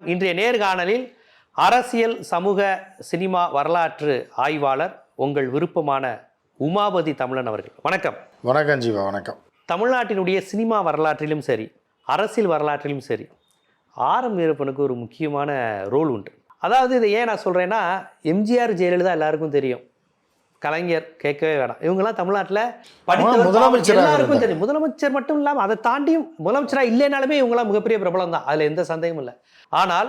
இன்றைய நேர்காணலில் அரசியல் சமூக சினிமா வரலாற்று ஆய்வாளர் உங்கள் விருப்பமான உமாபதி தமிழன் அவர்கள். வணக்கம். வணக்கம் ஜீவா. வணக்கம். தமிழ்நாட்டினுடைய சினிமா வரலாற்றிலும் சரி, அரசியல் வரலாற்றிலும் சரி, ஆர் வீரப்பனுக்கு ஒரு முக்கியமான ரோல் உண்டு. அதாவது இதை ஏன் நான் சொல்கிறேன்னா, எம்ஜிஆர் ஜெயலலிதா எல்லாருக்கும் தெரியும், கலைஞர் கேட்கவே வேணாம், இவங்கெல்லாம் தமிழ்நாட்டில் முதலமைச்சர் எல்லாருக்கும் தெரியும். முதலமைச்சர் மட்டும் இல்லாமல் அதை தாண்டியும் முதலமைச்சராக இல்லைனாலுமே இவங்களாம் மிகப்பெரிய பிரபலம் தான், அதில் எந்த சந்தேகமும் இல்லை. ஆனால்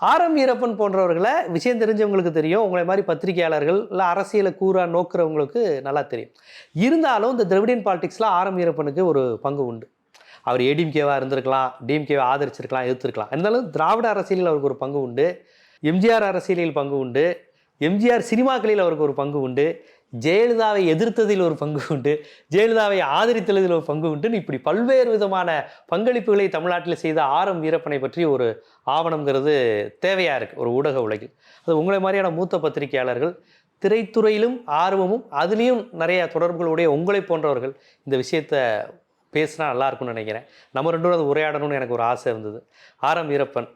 ஆர் வீரப்பன் போன்றவர்களை விஷயம் தெரிஞ்சவங்களுக்கு தெரியும், உங்களை மாதிரி பத்திரிகையாளர்கள் இல்லை அரசியலை கூறா நோக்கிறவங்களுக்கு நல்லா தெரியும். இருந்தாலும் இந்த திராவிடியன் பாலிடிக்ஸில் ஆர் வீரப்பனுக்கு ஒரு பங்கு உண்டு. அவர் ஏடிஎம்கேவாக இருந்திருக்கலாம், டிஎம்கேவை ஆதரிச்சிருக்கலாம், எதிர்த்திருக்கலாம். இருந்தாலும் திராவிட அரசியலில் அவருக்கு ஒரு பங்கு உண்டு, எம்ஜிஆர் அரசியலில் பங்கு உண்டு, எம்ஜிஆர் சினிமாக்களில் அவருக்கு ஒரு பங்கு உண்டு, ஜெயலலிதாவை எதிர்த்ததில் ஒரு பங்கு உண்டு, ஜெயலலிதாவை ஆதரித்ததில் ஒரு பங்கு உண்டுன்னு இப்படி பல்வேறு விதமான பங்களிப்புகளை தமிழ்நாட்டில் செய்த ஆர் வீரப்பனை பற்றி ஒரு ஆவணங்கிறது தேவையாக இருக்குது ஒரு ஊடக உலகில். அது உங்களை மாதிரியான மூத்த பத்திரிகையாளர்கள், திரைத்துறையிலும் ஆர்வமும் அதுலேயும் நிறைய தொடர்புகளுடைய உங்களை போன்றவர்கள் இந்த விஷயத்தை பேசினா நல்லா இருக்கும்னு நினைக்கிறேன். நம்ம ரெண்டும் அது உரையாடணும்னு எனக்கு ஒரு ஆசை இருந்தது. ஆர் வீரப்பன்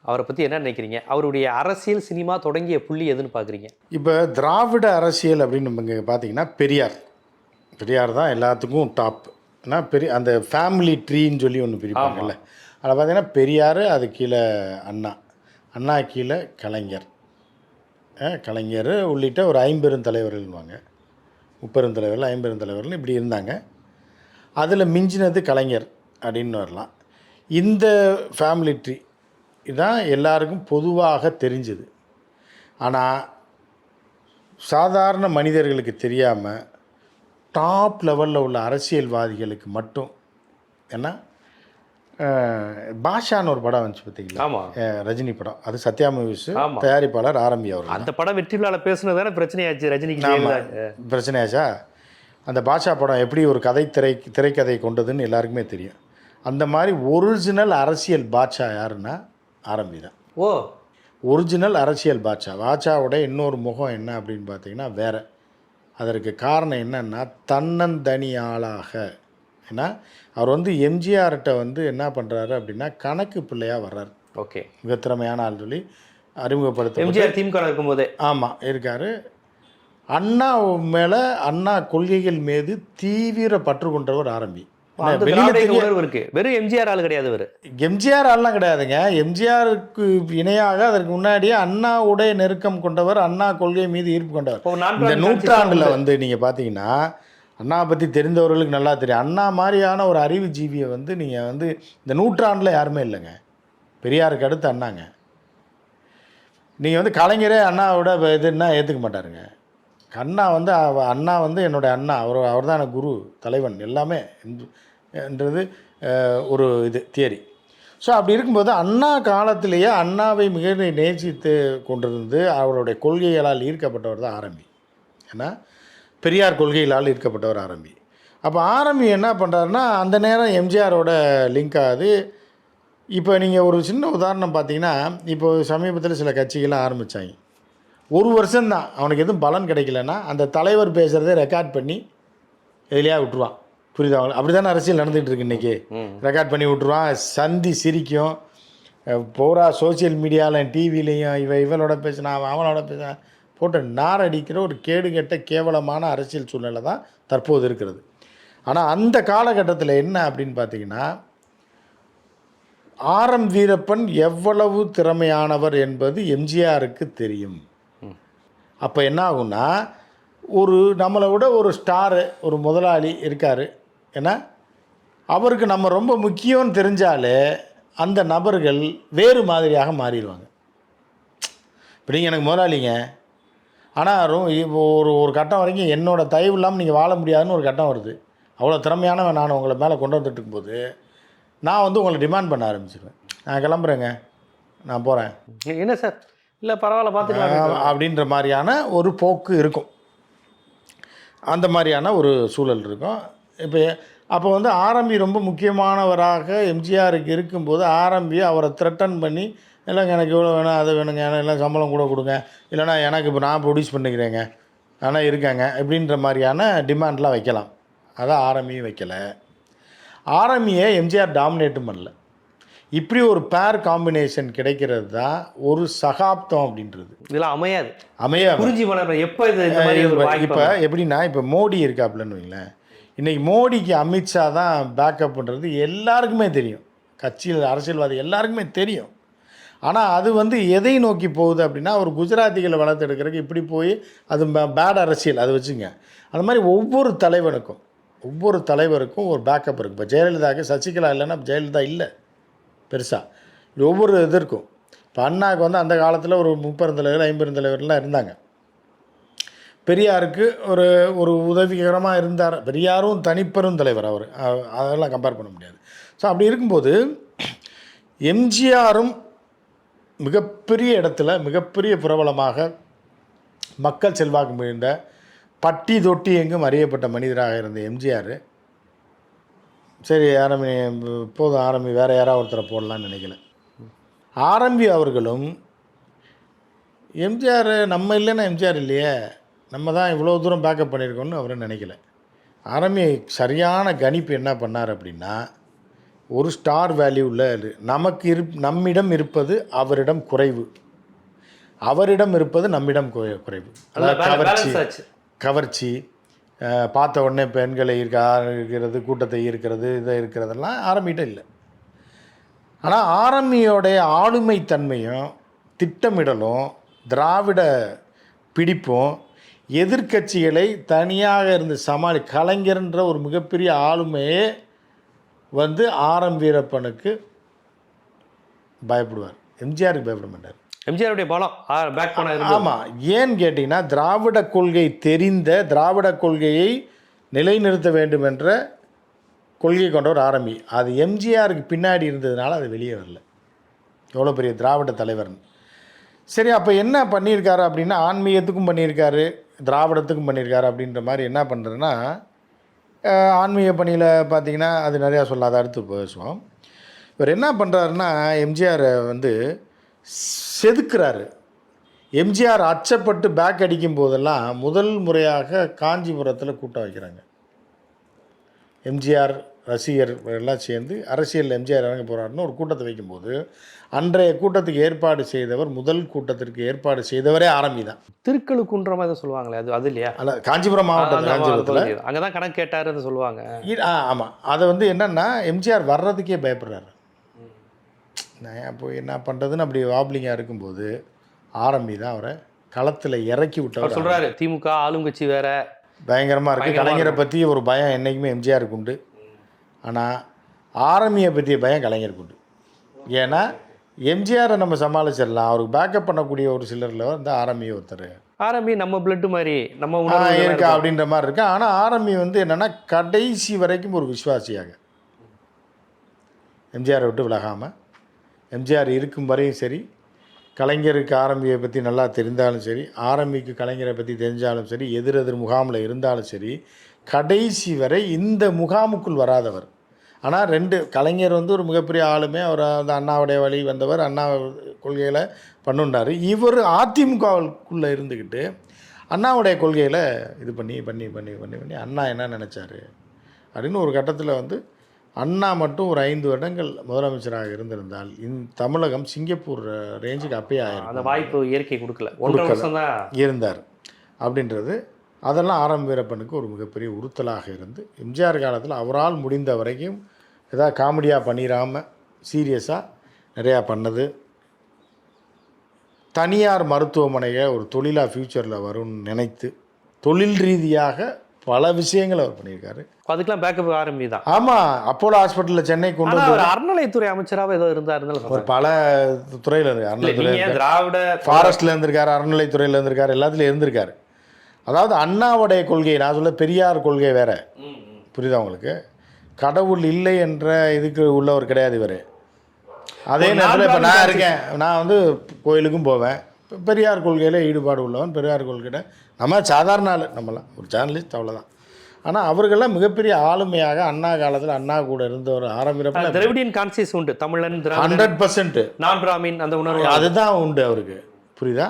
அவரை பற்றி என்ன நினைக்கிறீங்க? அவருடைய அரசியல் சினிமா தொடங்கிய புள்ளி எதுன்னு பார்க்குறீங்க? இப்போ திராவிட அரசியல் அப்படின்னு நம்ம பார்த்தீங்கன்னா பெரியார் தான் எல்லாத்துக்கும் டாப். ஏன்னா அந்த ஃபேமிலி ட்ரீன்னு சொல்லி ஒன்று பிரிப்பாங்கல்ல, அதில் பார்த்தீங்கன்னா பெரியார், அது கீழே அண்ணா கீழே கலைஞர் உள்ளிட்ட ஒரு 5 பெருந்தலைவர்கள்வாங்க. முப்பெருந்தலைவர்கள், 5 பெருந்தலைவர்கள் இப்படி இருந்தாங்க. அதில் மிஞ்சினது கலைஞர் அப்படின்னு வரலாம். இந்த ஃபேமிலி ட்ரீ இதுதான் எல்லாருக்கும் பொதுவாக தெரிஞ்சது. ஆனால் சாதாரண மனிதர்களுக்கு தெரியாமல் டாப் லெவலில் உள்ள அரசியல்வாதிகளுக்கு மட்டும், ஏன்னா பாஷான்னு ஒரு படம் வந்துச்சு பார்த்தீங்களா, ரஜினி படம், அது சத்யா மூவிஸ் தயாரிப்பாளர் ஆரம்பி அவர். அந்த படம் வெற்றி விழால பேசுனது தானே பிரச்சனையாச்சு, ரஜினிக்கு பிரச்சனையாச்சா? அந்த பாஷா படம் எப்படி ஒரு திரைக்கதை கொண்டதுன்னு எல்லாருக்குமே தெரியும். அந்த மாதிரி ஒரிஜினல் அரசியல் பாட்ஷா யாருன்னா ஆரம்பி தான். ஒரிஜினல் அரசியல் பாட்சாவோட இன்னொரு முகம் என்ன அப்படின்னு பார்த்தீங்கன்னா வேறு. அதற்கு காரணம் என்னன்னா, தன்னந்தனி ஆளாக. ஏன்னா அவர் எம்ஜிஆர்கிட்ட என்ன பண்ணுறாரு அப்படின்னா, கணக்கு பிள்ளையாக வர்றார். ஓகே, மிக திறமையான ஆள் சொல்லி அறிமுகப்படுத்த எம்ஜிஆர் திமுக இருக்கும்போதே இருக்கார். அண்ணா மேலே, அண்ணா கொள்கைகள் மீது தீவிர பற்று கொண்டவர் ஆரம்பி. வெறும் எம்ஜிஆர் ஆள் கிடையாது, எம்ஜிஆர் ஆள்லாம் கிடையாதுங்க. எம்ஜிஆருக்கு இணையாக அதற்கு முன்னாடியே அண்ணாவுடைய நெருக்கம் கொண்டவர், அண்ணா கொள்கை மீது ஈர்ப்பு கொண்டவர். இந்த நூற்றாண்டில் நீங்கள் பார்த்தீங்கன்னா, அண்ணாவை பற்றி தெரிந்தவர்களுக்கு நல்லா தெரியும். அண்ணா மாதிரியான ஒரு அறிவு ஜீவியை நீங்கள் இந்த நூற்றாண்டில் யாருமே இல்லைங்க. பெரியாருக்கு அடுத்து அண்ணாங்க. நீங்கள் கலைஞரே அண்ணாவோட இதுன்னா ஏற்றுக்க மாட்டாருங்க. அண்ணா என்னுடைய அண்ணா, அவர் தான் எனக்கு குரு, தலைவன், எல்லாமே என்றது ஒரு இது தியரி. ஸோ அப்படி இருக்கும்போது அண்ணா காலத்திலேயே அண்ணாவை மிக நேசித்து கொண்டிருந்து அவருடைய கொள்கைகளால் ஈர்க்கப்பட்டவர் தான் ஆரம்பி. ஏன்னா பெரியார் கொள்கைகளால் ஈர்க்கப்பட்டவர் ஆரம்பி. அப்போ ஆரம்பி என்ன பண்ணுறாருன்னா, அந்த நேரம் எம்ஜிஆரோட லிங்க் ஆகுது. இப்போ நீங்கள் ஒரு சின்ன உதாரணம் பார்த்தீங்கன்னா, இப்போ சமீபத்தில் சில கட்சிகள்லாம் ஆரம்பித்தாங்க. 1 வருஷம்தான், அவனுக்கு எதுவும் பலன் கிடைக்கலன்னா அந்த தலைவர் பேசுகிறத ரெக்கார்ட் பண்ணி எதுலையா விட்டுருவான். புரியுதா? அப்படி தானே அரசியல் நடந்துகிட்டு இருக்கு இன்றைக்கி. ரெக்கார்ட் பண்ணி விட்டுருவான், சந்தி சிரிக்கும், பூரா சோசியல் மீடியாவில் டிவிலையும் இவளோட பேசினா அவனோட பேசினா போட்டு நாரடிக்கிற ஒரு கேடுகெட்ட கேவலமான அரசியல் சூழ்நிலை தான் தற்போது இருக்கிறது. ஆனால் அந்த காலகட்டத்தில் என்ன அப்படின்னு பார்த்தீங்கன்னா, ஆர் வீரப்பன் எவ்வளவு திறமையானவர் என்பது எம்ஜிஆருக்கு தெரியும். அப்போ என்ன ஆகும்னா, நம்மளை விட ஒரு ஸ்டாரு, ஒரு முதலாளி இருக்கார், ஏன்னா அவருக்கு நம்ம ரொம்ப முக்கியம்னு தெரிஞ்சாலே அந்த நபர்கள் வேறு மாதிரியாக மாறிடுவாங்க. இப்போ நீங்கள் எனக்கு முதலாளிங்க, ஆனால் ஒரு கட்டம் வரைக்கும் என்னோடய தயவு இல்லாமல் நீங்கள் வாழ முடியாதுன்னு ஒரு கட்டம் வருது. அவ்வளோ திறமையானவன் நான் உங்களை மேலே கொண்டு வந்துட்டு இருக்கும்போது நான் உங்களை டிமாண்ட் பண்ண ஆரம்பிச்சிடுவேன். நான் கிளம்புறேங்க, நான் போகிறேன், என்ன சார், இல்லை பரவாயில்ல பார்த்துக்கலாம் அப்படின்ற மாதிரியான ஒரு போக்கு இருக்கும். அந்த மாதிரியான ஒரு சூழல் இருக்கும். அப்போ ஆரம்பி ரொம்ப முக்கியமானவராக எம்ஜிஆருக்கு இருக்கும்போது ஆரம்பி அவரை த்ரெட்டன் பண்ணி, இல்லைங்க எனக்கு இவ்வளோ வேணும், அது வேணுங்க, எல்லாம் சம்பளம் கூட கொடுங்க, இல்லைனா எனக்கு இப்போ நான் ப்ரொடியூஸ் பண்ணிக்கிறேங்க, ஆனால் இருக்காங்க இப்படின்ற மாதிரியான டிமாண்ட்லாம் வைக்கலாம். அதான் ஆரம்பியும் வைக்கலை. ஆரம்பியை எம்ஜிஆர் டாமினேட்டும் பண்ணல. இப்படி ஒரு பேர் காம்பினேஷன் கிடைக்கிறது தான் ஒரு சகாப்தம் அப்படின்றது. இதெல்லாம் அமையாது. குறிஞ்சி மலர் எப்போ இது இந்த மாதிரி ஒரு வாய்ப்பு? இப்போ எப்படின்னா, இப்போ மோடி இருக்காப்புலன்னு வைங்களேன், இன்றைக்கி மோடிக்கு அமித்ஷா தான் பேக்கப்ன்றது எல்லாருக்குமே தெரியும், கட்சியில் அரசியல்வாதி எல்லாருக்குமே தெரியும். ஆனால் அது வந்து எதை நோக்கி போகுது அப்படின்னா, ஒரு குஜராத்திகளை வளர்த்தெடுக்கிறதுக்கு இப்படி போய் அது பேட் அரசியல் அதை வச்சுங்க. அந்த மாதிரி ஒவ்வொரு தலைவருக்கும் ஒரு பேக்கப் இருக்குது. இப்போ ஜெயலலிதாவுக்கு சசிகலா இல்லைன்னா ஜெயலலிதா இல்லை பெருசாக. இது ஒவ்வொரு இது இருக்கும். இப்போ அண்ணாவுக்கு வந்து அந்த காலத்தில் ஒரு 30 தலைவர் 50 தலைவர்லாம் இருந்தாங்க. பெரியாருக்கு ஒரு ஒரு உதவிகரமாக இருந்தார். பெரியாரும் தனிப்பெரும் தலைவர் அவர், அதெல்லாம் கம்பேர் பண்ண முடியாது. ஸோ அப்படி இருக்கும்போது எம்ஜிஆரும் மிகப்பெரிய இடத்துல மிகப்பெரிய பிரபலமாக மக்கள் செல்வாக்கு மிகுந்த பட்டி தொட்டி எங்கும் அறியப்பட்ட மனிதராக இருந்த எம்ஜிஆர், சரி ஆரம்பி போதும், ஆரம்பி வேறு யாராவது ஒருத்தரை போடலான்னு நினைக்கல. ஆரம்பி அவர்களும் எம்ஜிஆர் நம்ம இல்லைன்னா எம்ஜிஆர் இல்லையே, நம்ம தான் இவ்வளோ தூரம் பேக்கப் பண்ணியிருக்கோம்னு அவர் நினைக்கல. ஆரம்பி சரியான கணிப்பு என்ன பண்ணார் அப்படின்னா, ஒரு ஸ்டார் வேல்யூவில் நம்மிடம் இருப்பது அவரிடம் குறைவு, அவரிடம் இருப்பது நம்மிடம் குறைவு. அதாவது கவர்ச்சி, பார்த்த உடனே பெண்களை இருக்கிறது, கூட்டத்தை இருக்கிறது, இதை இருக்கிறதெல்லாம் ஆரம்பிகிட்ட இல்லை. ஆனால் ஆரம்பியோடைய ஆளுமை தன்மையும் திட்டமிடலும் திராவிட பிடிப்பும் எதிர்க்கட்சிகளை தனியாக இருந்து கலைஞர்ன்ற ஒரு மிகப்பெரிய ஆளுமையே வந்து ஆர்.எம். வீரப்பனுக்கு பயப்படுவார், எம்ஜிஆருக்கு பயப்பட மாட்டார். எம்ஜிஆருடைய பலம் பேக் பண்ண. ஆமாம், ஏன்னு கேட்டிங்கன்னா, திராவிட கொள்கை தெரிந்த, திராவிட கொள்கையை நிலைநிறுத்த வேண்டும் என்ற கொள்கை கொண்டவர் ஆரம்பி. அது எம்ஜிஆருக்கு பின்னாடி இருந்ததுனால அது வெளியே வரல, எவ்வளோ பெரிய திராவிட தலைவர்னு. சரி, அப்போ என்ன பண்ணியிருக்காரு அப்படின்னா, ஆன்மீகத்துக்கும் பண்ணியிருக்காரு, திராவிடத்துக்கும் பண்ணியிருக்காரு. அப்படின்ற மாதிரி என்ன பண்ணுறதுன்னா, ஆன்மீக பணியில் பார்த்திங்கன்னா அது நிறையா சொல்லாத, அடுத்து பேசுவோம். இவர் என்ன பண்ணுறாருன்னா, எம்ஜிஆரை வந்து செதுக்குறாரு. எம்ஜிஆர் அச்சப்பட்டு பேக் அடிக்கும் போதெல்லாம் முதல் முறையாக காஞ்சிபுரத்தில் கூட்டம் வைக்கிறாங்க. எம்ஜிஆர் ரசிகர் எல்லாம் சேர்ந்து அரசியல் எம்ஜிஆர் இறங்க போகிறாருன்னு ஒரு கூட்டத்தை வைக்கும்போது, அன்றைய கூட்டத்துக்கு ஏற்பாடு செய்தவர், முதல் கூட்டத்திற்கு ஏற்பாடு செய்தவரே ஆரம்பி தான். திருக்கழுக்குன்ற மாதிரி சொல்லுவாங்களே, அது இல்லையா? அல்ல, காஞ்சிபுரம் மாவட்டம், காஞ்சிபுரத்தில் அங்கே தான் கணக்கு கேட்டாருன்னு சொல்லுவாங்க. ஆமாம், அதை வந்து என்னென்னா, எம்ஜிஆர் வர்றதுக்கே பயப்படுறாரு. நான் போய் என்ன பண்ணுறதுன்னு அப்படி வாப்லிங்காக இருக்கும்போது ஆரம்பி தான் அவரை களத்தில் இறக்கி விட்டவர். சொல்கிறாரு, திமுக ஆளுங்கட்சி வேற பயங்கரமாக இருக்குது, கலைஞரை பற்றி ஒரு பயம் என்றைக்குமே எம்ஜிஆருக்கு உண்டு. ஆனால் ஆரம்பியை பற்றிய பயம் கலைஞருக்கு உண்டு. ஏன்னா எம்ஜிஆரை நம்ம சமாளிச்சிடலாம், அவருக்கு பேக்கப் பண்ணக்கூடிய ஒரு சிலரில் வந்து ஆரம்பி ஒருத்தர். ஆரம்பி நம்ம பிளட்டு மாதிரி நம்ம இருக்கா அப்படின்ற மாதிரி இருக்கு. ஆனால் ஆரம்பி வந்து என்னென்னா, கடைசி வரைக்கும் ஒரு விசுவாசியாக எம்ஜிஆரை விட்டு விலகாமல், எம்ஜிஆர் இருக்கும் வரையும் சரி, கலைஞருக்கு ஆரம்பியை பற்றி நல்லா தெரிந்தாலும் சரி, ஆரம்பிக்கு கலைஞரை பற்றி தெரிஞ்சாலும் சரி, எதிர் முகாமில் இருந்தாலும் சரி, கடைசி வரை இந்த முகாமுக்குள் வராதவர். ஆனால் கலைஞர் வந்து ஒரு மிகப்பெரிய ஆளுமே, அவர் அந்த அண்ணாவுடைய வழி வந்தவர், அண்ணா கொள்கையில் பண்ணுண்டார். இவர் அதிமுகவுக்குள்ளே இருந்துக்கிட்டு அண்ணாவுடைய கொள்கையில் இது பண்ணி பண்ணி பண்ணி பண்ணி பண்ணி அண்ணா என்ன நினச்சார் அப்படின்னு ஒரு கட்டத்தில் வந்து, அண்ணா மட்டும் ஒரு 5 வருடங்கள் முதலமைச்சராக இருந்திருந்தால் தமிழகம் சிங்கப்பூர் ரேஞ்சுக்கு அப்பயே ஆயிரும். அந்த வாய்ப்பு இயற்கை கொடுக்கல இருந்தார் அப்படின்றது. அதெல்லாம் ஆர்.எம். வீரப்பனுக்கு ஒரு மிகப்பெரிய உறுத்தலாக இருந்து, எம்ஜிஆர் காலத்தில் அவரால் முடிந்த வரைக்கும் ஏதாவது காமெடியாக பண்ணிடாமல் சீரியஸாக நிறையா பண்ணது. தனியார் மருத்துவமனையை ஒரு தொழிலாக ஃப்யூச்சரில் வரும்னு நினைத்து தொழில் ரீதியாக பல விஷயங்கள் அவர் பண்ணியிருக்காரு. அதுக்கெல்லாம் பேக்கப் ஆரம்பி தான். ஆமாம், அப்போலோ ஹாஸ்பிட்டலில் சென்னை கொண்டு வந்து அறநிலைத்துறை அமைச்சராக ஏதோ இருந்தார். ஒரு பல துறையில் இருக்கு. அறநிலைத்துறை, திராவிட ஃபாரஸ்ட்டில் இருந்திருக்காரு, அறநிலைத்துறையில் இருந்திருக்காரு, எல்லாத்துலேயும் இருந்திருக்காரு. அதாவது அண்ணாவுடைய கொள்கை, நான் சொல்ல பெரியார் கொள்கை வேறு, புரியுதா உங்களுக்கு? கடவுள் இல்லை என்ற இதுக்கு உள்ளவர் கிடையாது இவர். அதே நேரத்தில் இப்போ நான் இருக்கேன், நான் வந்து கோயிலுக்கும் போவேன், பெரியார் கொள்கையில் ஈடுபாடு உள்ளவன், பெரியார் கொள்கையில் நம்ம சாதாரண ஆள், நம்மளாம் ஒரு ஜேர்னலிஸ்ட், அவ்வளோதான். ஆனால் அவர்களெல்லாம் மிகப்பெரிய ஆளுமையாக அண்ணா காலத்தில் அண்ணா கூட இருந்தவர். ஆரம்பிக்கிறப்ப திராவிடியன் கான்சியஸ் உண்டு, தமிழன் 100%, நான் பிராமின் அந்த உணர்வு அதுதான் உண்டு அவருக்கு, புரியுதா?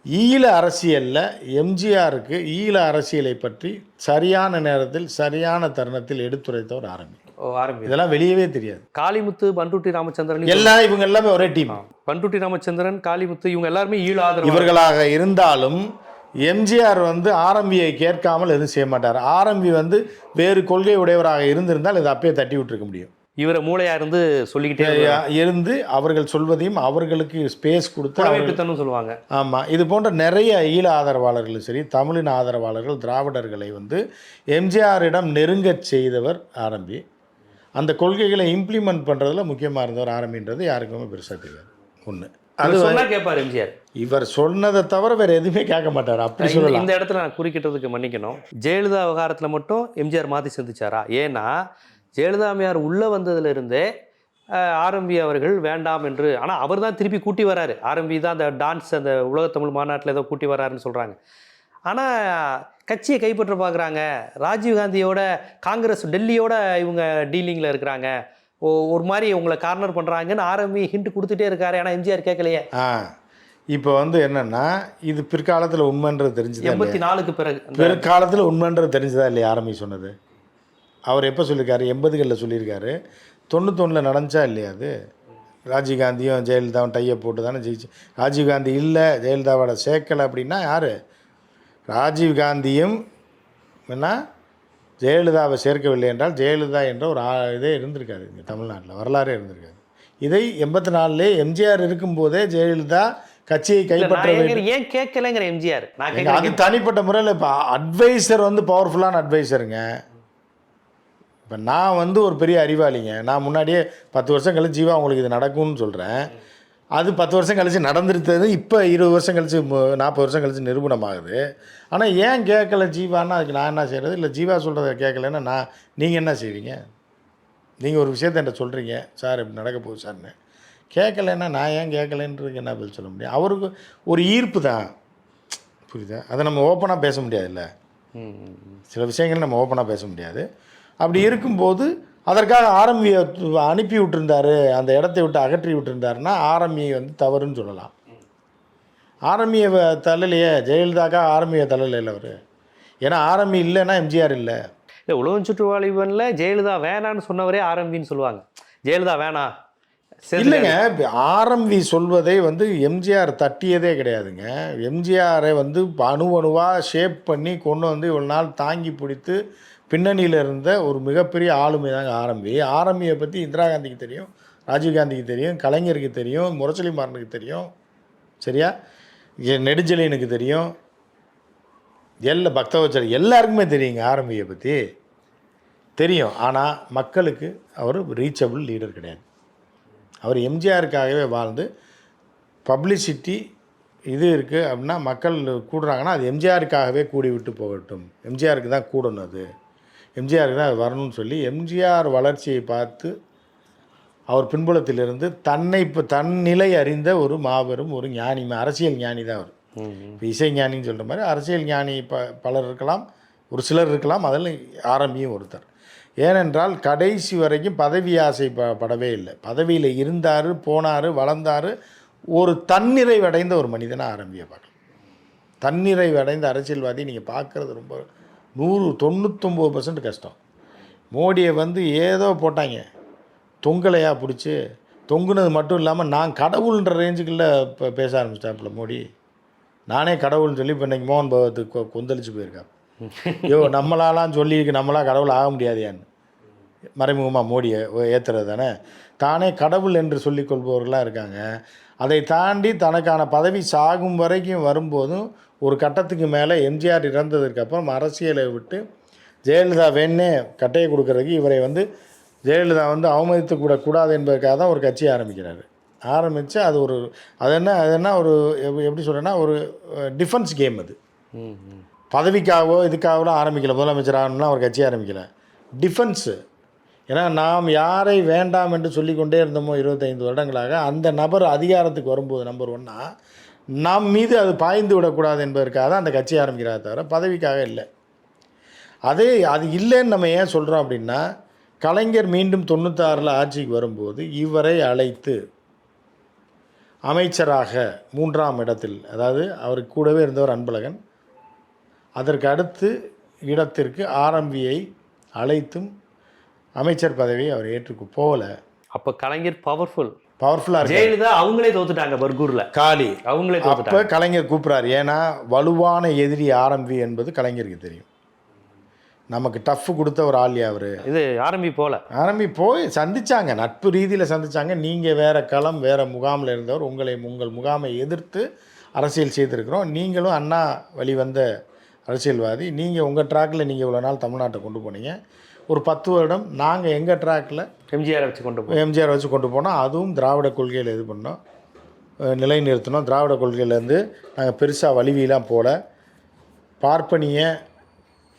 ஈழ அரசியலில் எம்ஜிஆருக்கு ஈழ அரசியலை பற்றி சரியான நேரத்தில் சரியான தருணத்தில் எடுத்துரைத்தவர் ஆரம்பி. ஆரம்பி இதெல்லாம் வெளியவே தெரியாது. காளிமுத்து, பண்ருட்டி ராமச்சந்திரன் இவங்க எல்லாமே ஒரே டீம். பண்ருட்டி ராமச்சந்திரன், காளிமுத்து இவங்க எல்லாருமே ஈழ ஆதரவு இவர்களாக இருந்தாலும் எம்ஜிஆர் வந்து ஆர்எம்பியை கேட்காமல் எதுவும் செய்ய மாட்டார். ஆர்எம்பி வந்து வேறு கொள்கை உடையவராக இருந்திருந்தால் இதை அப்பயே தட்டி விட்டுருக்க முடியும். இவரை மூளையா இருந்து சொல்லிக்கிட்டே இருந்து அவர்கள் சொல்வதையும் அவர்களுக்கு ஸ்பேஸ் கொடுத்து சொல்லுவாங்க. ஆமாம், இது போன்ற நிறைய ஈழ ஆதரவாளர்களும் சரி, தமிழின் ஆதரவாளர்கள், திராவிடர்களை வந்து எம்ஜிஆரிடம் நெருங்கச் செய்தவர் ஆரம்பி. அந்த கொள்கைகளை இம்ப்ளிமெண்ட் பண்ணுறதுல முக்கியமாக இருந்தவர் ஆரம்பின்றது யாருக்குமே பெருசாக தெரியாது. ஒன்று அது சொன்னா கேட்பார் எம்ஜிஆர். இவர் சொன்னதை தவிர வேறு எதுவுமே கேட்க மாட்டார். அப்படி சொல்லலாம். இந்த இடத்துல நான் குறுக்கிட்டதுக்கு மன்னிக்கணும். ஜெயலலிதா விவகாரத்தில் மட்டும் எம்ஜிஆர் மாற்றி சிந்திச்சாரா? ஏன்னா ஜெயலலிதா அம்மையார் உள்ளே வந்ததுலேருந்தே ஆரம்பி அவர்கள் வேண்டாம் என்று, ஆனால் அவர் தான் திருப்பி கூட்டி வராரு. ஆரம்பி தான் அந்த டான்ஸ் அந்த உலகத்தமிழ் மாநாட்டில் ஏதோ கூட்டி வராருன்னு சொல்கிறாங்க. ஆனால் கட்சியை கைப்பற்ற பார்க்குறாங்க. ராஜீவ்காந்தியோட காங்கிரஸ் டெல்லியோட இவங்க டீலிங்கில் இருக்கிறாங்க. ஒரு மாதிரி உங்களை கார்னர் பண்ணுறாங்கன்னு ஆரம்பி ஹிண்ட் கொடுத்துட்டே இருக்காரு. ஆனால் எம்ஜிஆர் கேட்கலையே. இப்போ வந்து என்னென்னா, இது பிற்காலத்தில் உண்மைன்றது தெரிஞ்சுது. 84க்கு பிறகு பிற்காலத்தில் உண்மைன்றது தெரிஞ்சுதா இல்லையா ஆரம்பி சொன்னது? அவர் எப்போ சொல்லியிருக்காரு? 80களில் சொல்லியிருக்காரு. 91 நடந்துச்சா இல்லையா? அது ராஜீவ்காந்தியும் ஜெயலலிதாவும் டையை போட்டு தானே ஜெயிச்சு. ராஜீவ்காந்தி இல்லை, ஜெயலலிதாவோட சேர்க்கலை அப்படின்னா யார்? ராஜீவ்காந்தியும் என்ன ஜெயலலிதாவை சேர்க்கவில்லை என்றால் ஜெயலலிதா என்ற ஒரு இதே இருந்திருக்காது இங்கே தமிழ்நாட்டில், வரலாறே இருந்திருக்காது. இதை 84 எம்ஜிஆர் இருக்கும்போதே ஜெயலலிதா கட்சியை கைப்பற்ற வேண்டும். ஏன் கேட்கலைங்கிற எம்ஜிஆர்? அது தனிப்பட்ட முறையில் இப்போ அட்வைசர் வந்து பவர்ஃபுல்லான அட்வைசருங்க. இப்போ நான் வந்து ஒரு பெரிய அறிவாளிங்க. நான் முன்னாடியே 10 வருஷம் கழிச்சு ஜீவா உங்களுக்கு இது நடக்கும்னு சொல்கிறேன். அது 10 வருஷம் கழிச்சு நடந்துருத்தது இப்போ 20 வருஷம் கழிச்சு 40 வருஷம் கழிச்சு நிரூபணமாகுது. ஆனால் ஏன் கேட்கல ஜீவான்னா அதுக்கு நான் என்ன செய்கிறது? இல்லை ஜீவா சொல்கிறத கேட்கலன்னா நீங்கள் என்ன செய்வீங்க? நீங்கள் ஒரு விஷயத்தை என்கிட்ட சொல்கிறீங்க, சார் இப்படி நடக்க போகுது சார்னு. கேட்கலைன்னா நான் ஏன் கேட்கலன்றதுக்கு என்ன பதில் சொல்ல முடியும்? அவருக்கு ஒரு ஈர்ப்பு தான், புரியுதா? அதை நம்ம ஓப்பனாக பேச முடியாதுல்ல. சில விஷயங்கள் நம்ம ஓப்பனாக பேச முடியாது. அப்படி இருக்கும்போது அதற்காக ஆரம்பியை அனுப்பி விட்டுருந்தாரு, அந்த இடத்தை விட்டு அகற்றி விட்டுருந்தாருன்னா ஆரம்பியை வந்து தவறுன்னு சொல்லலாம். ஆரம்பியை தள்ளலையே, ஜெயலலிதாக்காக ஆரம்பியை தள்ளலை அவர். ஏன்னா ஆரம்பி இல்லைன்னா எம்ஜிஆர் இல்லை. இல்லை, உலகம் சுற்றுவாளிவனில் ஜெயலலிதா வேணான்னு சொன்னவரே ஆரம்பின்னு சொல்லுவாங்க. ஜெயலலிதா வேணாம் இல்லைங்க. ஆரம்பி சொல்வதை வந்து எம்ஜிஆர் தட்டியதே கிடையாதுங்க. எம்ஜிஆரை வந்து அணுவாக ஷேப் பண்ணி கொண்டு வந்து இவ்வளோ நாள் தாங்கி பிடித்து பின்னணியில் இருந்த ஒரு மிகப்பெரிய ஆளுமை தாங்க ஆரம்பி. ஆரம்பியை பற்றி இந்திரா காந்திக்கு தெரியும், ராஜீவ்காந்திக்கு தெரியும், கலைஞருக்கு தெரியும், முரசொலி மாறனுக்கு தெரியும், சரியா, நெடுஞ்செழியனுக்கு தெரியும், பக்தவச்சல் எல்லாருக்குமே தெரியுங்க ஆரம்பியை பற்றி தெரியும். ஆனால் மக்களுக்கு அவர் ரீச்சபிள் லீடர் கிடையாது. அவர் எம்ஜிஆருக்காகவே வாழ்ந்து பப்ளிசிட்டி இது இருக்குது அப்படின்னா மக்கள் கூடுறாங்கன்னா அது எம்ஜிஆருக்காகவே கூடி விட்டு போகட்டும், எம்ஜிஆருக்கு தான் கூடணும், அது எம்ஜிஆருக்கு தான் அது வரணும்னு சொல்லி எம்ஜிஆர் வளர்ச்சியை பார்த்து அவர் பின்புலத்திலிருந்து தன் நிலை அறிந்த ஒரு மாபெரும் ஒரு ஞானி, அரசியல் ஞானி தான் அவர். இப்போ இசை ஞானின்னு சொல்கிற மாதிரி அரசியல் ஞானி பலர் இருக்கலாம், ஒரு சிலர் இருக்கலாம், அதில் ஆரம்பியும் ஒருத்தர். ஏனென்றால் கடைசி வரைக்கும் பதவி ஆசை படவே இல்லை. பதவியில் இருந்தார், போனார், வளர்ந்தார். ஒரு தன்னிறைவடைந்த ஒரு மனிதனாக ஆரம்பியை பார்க்கலாம். தன்னிறைவடைந்த அரசியல்வாதி நீங்கள் பார்க்குறது ரொம்ப 99% கஷ்டம். மோடியை வந்து ஏதோ போட்டாங்க, தொங்கலையாக பிடிச்சி தொங்குனது மட்டும் இல்லாமல் நான் கடவுள்ன்ற ரேஞ்சுக்குள்ளே இப்போ பேச ஆரம்பிச்சிட்டாப்புல மோடி. நானே கடவுள்னு சொல்லி இப்போ இன்றைக்கி மோகன் பகவத்துக்கு கொந்தளிச்சு போயிருக்கா. ஐயோ நம்மளாலாம் சொல்லி நம்மளாம் கடவுள் ஆக முடியாதையான்னு மறைமுகமாக மோடியை ஏற்றுறது தானே. தானே கடவுள் என்று சொல்லிக்கொள்பவர்களாக இருக்காங்க. அதை தாண்டி தனக்கான பதவி சாகும் வரைக்கும் வரும்போதும் ஒரு கட்டத்துக்கு மேலே எம்ஜிஆர் இறந்ததுக்கப்புறம் அரசியலை விட்டு ஜெயலலிதா வேணே கட்டையை கொடுக்கறதுக்கு இவரை வந்து ஜெயலலிதா வந்து அவமதித்து கூடாது என்பதற்காக தான் ஒரு கட்சி ஆரம்பிக்கிறாரு. ஆரம்பித்து அது என்ன ஒரு எப்படி சொல்கிறேன்னா ஒரு டிஃபென்ஸ் கேம். அது பதவிக்காகவோ இதுக்காகவோ ஆரம்பிக்கல, முதலமைச்சர் ஆகணும்னா ஒரு கட்சி ஆரம்பிக்கல, டிஃபென்ஸு. ஏன்னா நாம் யாரை வேண்டாம் என்று சொல்லிக்கொண்டே இருந்தோமோ 25 வருடங்களாக, அந்த நபர் அதிகாரத்துக்கு வரும்போது நம்பர் 1 நம் மீது அது பாய்ந்து விடக்கூடாது என்பதற்காக தான் அந்த கட்சி ஆரம்பிக்கிறத தவிர பதவிக்காக இல்லை. அது இல்லைன்னு நம்ம ஏன் சொல்கிறோம் அப்படின்னா, கலைஞர் மீண்டும் 96 ஆட்சிக்கு வரும்போது இவரை அழைத்து அமைச்சராக 3ஆம் இடத்தில், அதாவது அவருக்கு கூடவே இருந்தவர் அன்பழகன், அதற்கு அடுத்து இடத்திற்கு ஆரம்பியை அழைத்தும் அமைச்சர் பதவி அவர் ஏற்றுக்கு போகல. அப்போ கலைஞர் பவர்ஃபுல்லாக இருக்கு. ஜெயலலிதா அவங்களே தோத்துட்டாங்க பர்கூர்ல, காலி அவங்களே அப்போ தோத்துட்டாங்க. கலைஞர் கூப்பிட்றாரு. ஏன்னா வலுவான எதிரி ஆரம்பி என்பது கலைஞருக்கு தெரியும். நமக்கு டஃப் கொடுத்த ஒரு ஆள்யா அவர். இது ஆரம்பி போல ஆரம்பி போய் சந்திச்சாங்க, நட்பு ரீதியில் சந்திச்சாங்க. நீங்கள் வேற களம் வேற முகாமில் இருந்தவர், உங்கள் முகாமை எதிர்த்து அரசியல் செய்திருக்கிறோம். நீங்களும் அண்ணா வழி வந்த அரசியல்வாதி, நீங்கள் உங்கள் ட்ராக்கில் நீங்கள் இவ்வளோ நாள் தமிழ்நாட்டை கொண்டு போனீங்க. ஒரு 10 வருடம் நாங்கள் எங்கள் ட்ராக்கில் எம்ஜிஆர் வச்சு கொண்டு போனோம். அதுவும் திராவிட கொள்கையில் இது பண்ணோம், நிலை நிறுத்தினோம். திராவிட கொள்கையிலேருந்து நாங்கள் பெருசாக வலிவிலாம் போல, பார்ப்பனிய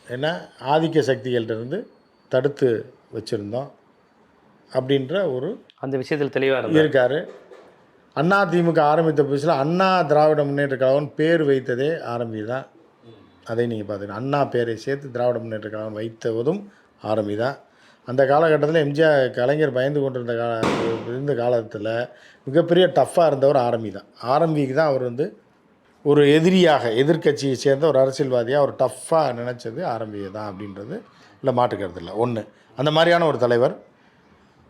என்ன ஆதிக்க சக்திகள்கிட்டருந்து தடுத்து வச்சுருந்தோம் அப்படின்ற ஒரு அந்த விஷயத்தில் தெளிவாக இருக்கார். அண்ணா திமுக ஆரம்பித்த புதுசில் அண்ணா திராவிட முன்னேற்ற கழகம் பேர் வைத்ததே ஆரம்பி தான். அதை நீங்கள் பார்த்துக்கணும். அண்ணா பேரை சேர்த்து திராவிட முன்னேற்ற கழகம் வைத்ததும் ஆரம்பி தான். அந்த காலகட்டத்தில் எம்ஜிஆர் கலைஞர் பயந்து கொண்டிருந்த இருந்த காலத்தில் மிகப்பெரிய டஃப்பாக இருந்தவர் ஆரம்பி தான். ஆரம்பிக்கு தான் அவர் வந்து ஒரு எதிரியாக, எதிர்க்கட்சியை சேர்ந்த ஒரு அரசியல்வாதியாக ஒரு டஃப்பாக நினச்சது ஆரம்பியை தான் அப்படின்றது இல்லை, மாற்றுக்கிறது இல்லை. ஒன்று அந்த மாதிரியான ஒரு தலைவர்.